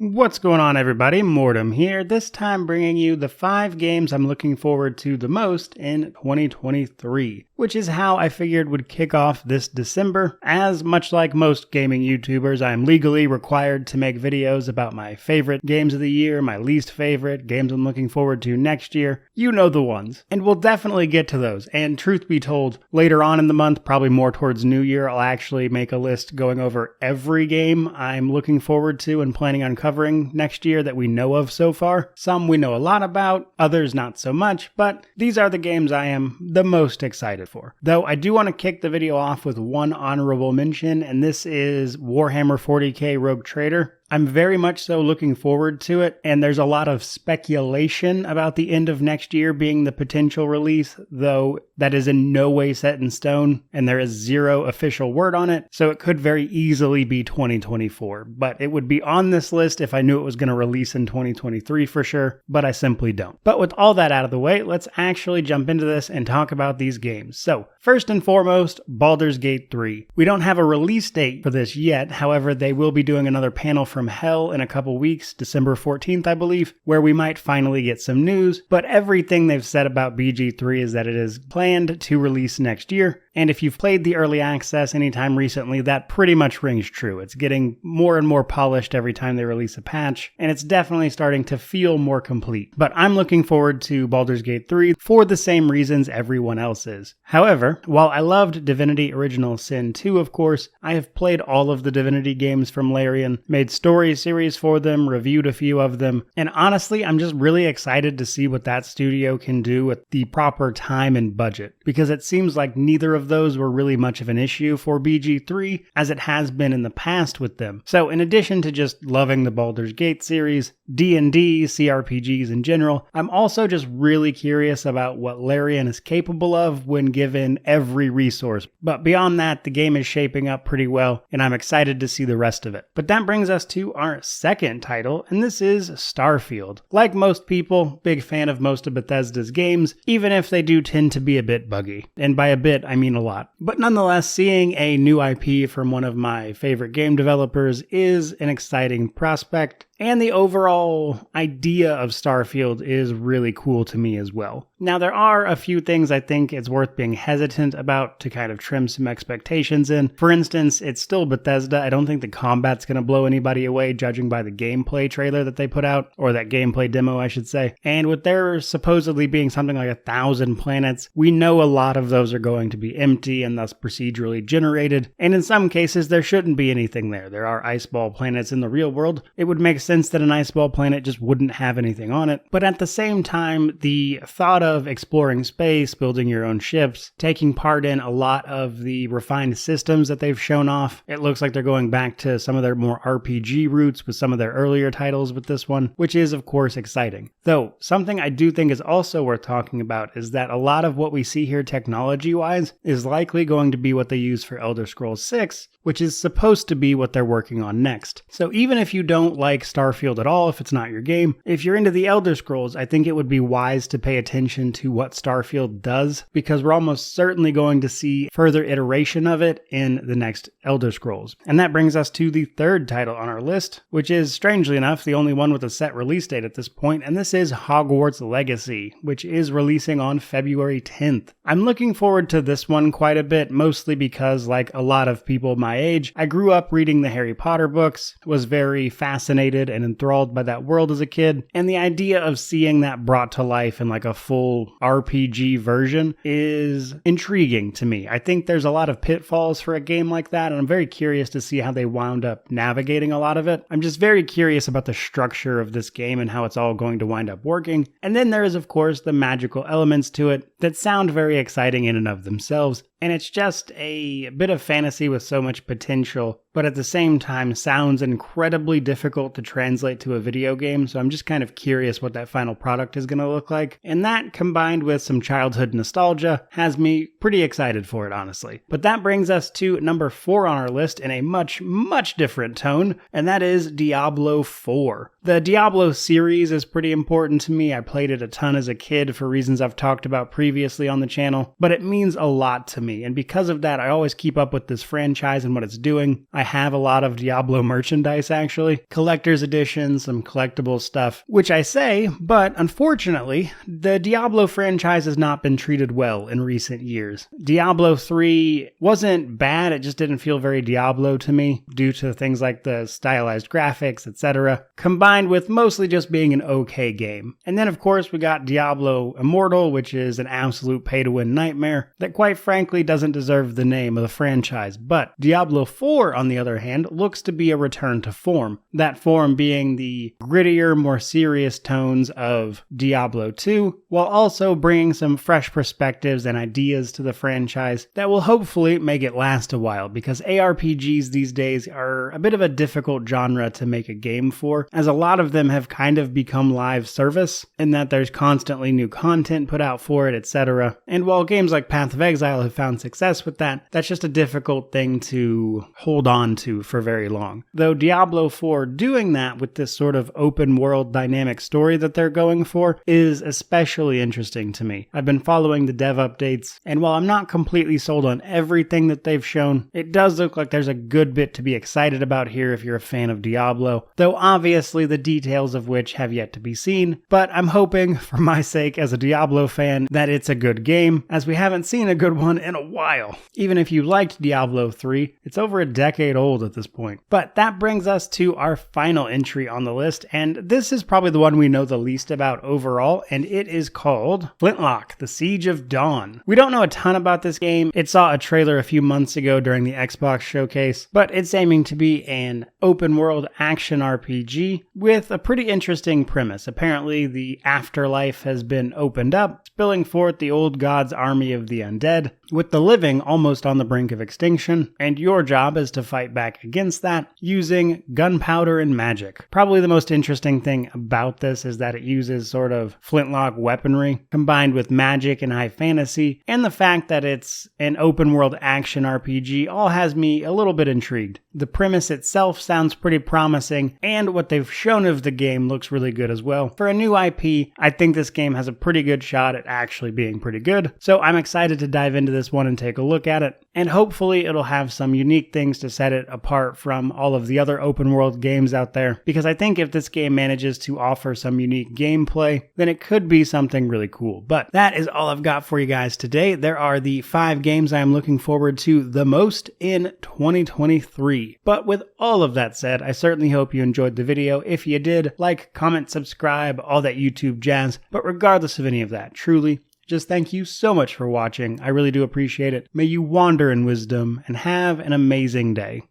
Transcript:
What's going on, everybody? Mortem here, this time bringing you the 5 games I'm looking forward to the most in 2023, which is how I figured would kick off this December. As much like most gaming YouTubers, I'm legally required to make videos about my favorite games of the year, my least favorite, games I'm looking forward to next year. You know the ones. And we'll definitely get to those. And truth be told, later on in the month, probably more towards New Year, I'll actually make a list going over every game I'm looking forward to and planning on covering next year that we know of so far. Some we know a lot about, others not so much, but these are the games I am the most excited for. Though I do want to kick the video off with one honorable mention, and this is Warhammer 40k Rogue Trader. I'm very much so looking forward to it, and there's a lot of speculation about the end of next year being the potential release, though that is in no way set in stone, and there is zero official word on it, so it could very easily be 2024. But it would be on this list if I knew it was going to release in 2023 for sure, but I simply don't. But with all that out of the way, let's actually jump into this and talk about these games. So, first and foremost, Baldur's Gate 3. We don't have a release date for this yet, however, they will be doing another panel from Hell in a couple weeks, December 14th, I believe, where we might finally get some news, but everything they've said about BG3 is that it is planned to release next year, and if you've played the early access anytime recently, that pretty much rings true. It's getting more and more polished every time they release a patch, and it's definitely starting to feel more complete. But I'm looking forward to Baldur's Gate 3 for the same reasons everyone else is. However, while I loved Divinity Original Sin 2, of course, I have played all of the Divinity games from Larian, made story series for them, reviewed a few of them, and honestly, I'm just really excited to see what that studio can do with the proper time and budget, because it seems like neither of those were really much of an issue for BG3, as it has been in the past with them. So in addition to just loving the Baldur's Gate series, D&D, CRPGs in general, I'm also just really curious about what Larian is capable of when given every resource. But beyond that, the game is shaping up pretty well, and I'm excited to see the rest of it. But that brings us to our second title, and this is Starfield. Like most people, big fan of most of Bethesda's games, even if they do tend to be a bit buggy. And by a bit, I mean a lot. But nonetheless, seeing a new IP from one of my favorite game developers is an exciting prospect, and the overall idea of Starfield is really cool to me as well. Now, there are a few things I think it's worth being hesitant about to kind of trim some expectations in. For instance, it's still Bethesda. I don't think the combat's going to blow anybody away, judging by the gameplay trailer that they put out, or that gameplay demo, I should say. And with there supposedly being something like 1,000 planets, we know a lot of those are going to be empty and thus procedurally generated. And in some cases, there shouldn't be anything there. There are ice ball planets in the real world. It would make sense that an ice ball planet just wouldn't have anything on it. But at the same time, the thought of exploring space, building your own ships, taking part in a lot of the refined systems that they've shown off, it looks like they're going back to some of their more RPG roots with some of their earlier titles with this one, which is of course exciting. Though, something I do think is also worth talking about is that a lot of what we see here technology-wise is likely going to be what they use for Elder Scrolls 6, which is supposed to be what they're working on next. So even if you don't like Starfield at all, if it's not your game, if you're into the Elder Scrolls, I think it would be wise to pay attention to what Starfield does, because we're almost certainly going to see further iteration of it in the next Elder Scrolls. And that brings us to the third title on our list, which is, strangely enough, the only one with a set release date at this point, and this is Hogwarts Legacy, which is releasing on February 10th. I'm looking forward to this one quite a bit, mostly because, like a lot of people my age, I grew up reading the Harry Potter books, was very fascinated and enthralled by that world as a kid, and the idea of seeing that brought to life in like a full RPG version is intriguing to me. I think there's a lot of pitfalls for a game like that, and I'm very curious to see how they wound up navigating a lot of it. I'm just very curious about the structure of this game and how it's all going to wind up working. And then there is, of course, the magical elements to it that sound very exciting in and of themselves. And it's just a bit of fantasy with so much potential, but at the same time sounds incredibly difficult to translate to a video game, so I'm just kind of curious what that final product is going to look like. And that, combined with some childhood nostalgia, has me pretty excited for it, honestly. But that brings us to number 4 on our list in a much, much different tone, and that is Diablo 4. The Diablo series is pretty important to me. I played it a ton as a kid for reasons I've talked about previously on the channel, but it means a lot to me. And because of that, I always keep up with this franchise and what it's doing. I have a lot of Diablo merchandise, actually. Collector's editions, some collectible stuff, which I say, but unfortunately, the Diablo franchise has not been treated well in recent years. Diablo 3 wasn't bad, it just didn't feel very Diablo to me, due to things like the stylized graphics, etc., combined with mostly just being an okay game. And then of course we got Diablo Immortal, which is an absolute pay-to-win nightmare that quite frankly doesn't deserve the name of the franchise. But Diablo 4, on the other hand, looks to be a return to form. That form being the grittier, more serious tones of Diablo 2, while also bringing some fresh perspectives and ideas to the franchise that will hopefully make it last a while, because ARPGs these days are a bit of a difficult genre to make a game for, as a lot of them have kind of become live service, in that there's constantly new content put out for it, etc. And while games like Path of Exile have found success with that, that's just a difficult thing to hold on to for very long. Though Diablo 4 doing that with this sort of open world dynamic story that they're going for is especially interesting to me. I've been following the dev updates, and while I'm not completely sold on everything that they've shown, it does look like there's a good bit to be excited about here if you're a fan of Diablo, though obviously the details of which have yet to be seen. But I'm hoping, for my sake as a Diablo fan, that it's a good game, as we haven't seen a good one in a while. Even if you liked Diablo 3, it's over a decade old at this point. But that brings us to our final entry on the list, and this is probably the one we know the least about overall, and it is called Flintlock, The Siege of Dawn. We don't know a ton about this game. It saw a trailer a few months ago during the Xbox showcase, but it's aiming to be an open world action RPG with a pretty interesting premise. Apparently the afterlife has been opened up, spilling forth the old god's army of the undead, with the living almost on the brink of extinction, and your job is to fight back against that using gunpowder and magic. Probably the most interesting thing about this is that it uses sort of flintlock weaponry combined with magic and high fantasy, and the fact that it's an open world action RPG all has me a little bit intrigued. The premise itself sounds pretty promising, and what they've shown of the game looks really good as well. For a new IP, I think this game has a pretty good shot at actually being pretty good, so I'm excited to dive into this one and take a look at it, and hopefully it'll have some unique things to set it apart from all of the other open world games out there, because I think if this game manages to offer some unique gameplay, then it could be something really cool. But that is all I've got for you guys today. There are the 5 games I'm looking forward to the most in 2023. But with all of that said, I certainly hope you enjoyed the video. If you did, like, comment, subscribe, all that YouTube jazz. But regardless of any of that, truly, just thank you so much for watching. I really do appreciate it. May you wander in wisdom and have an amazing day.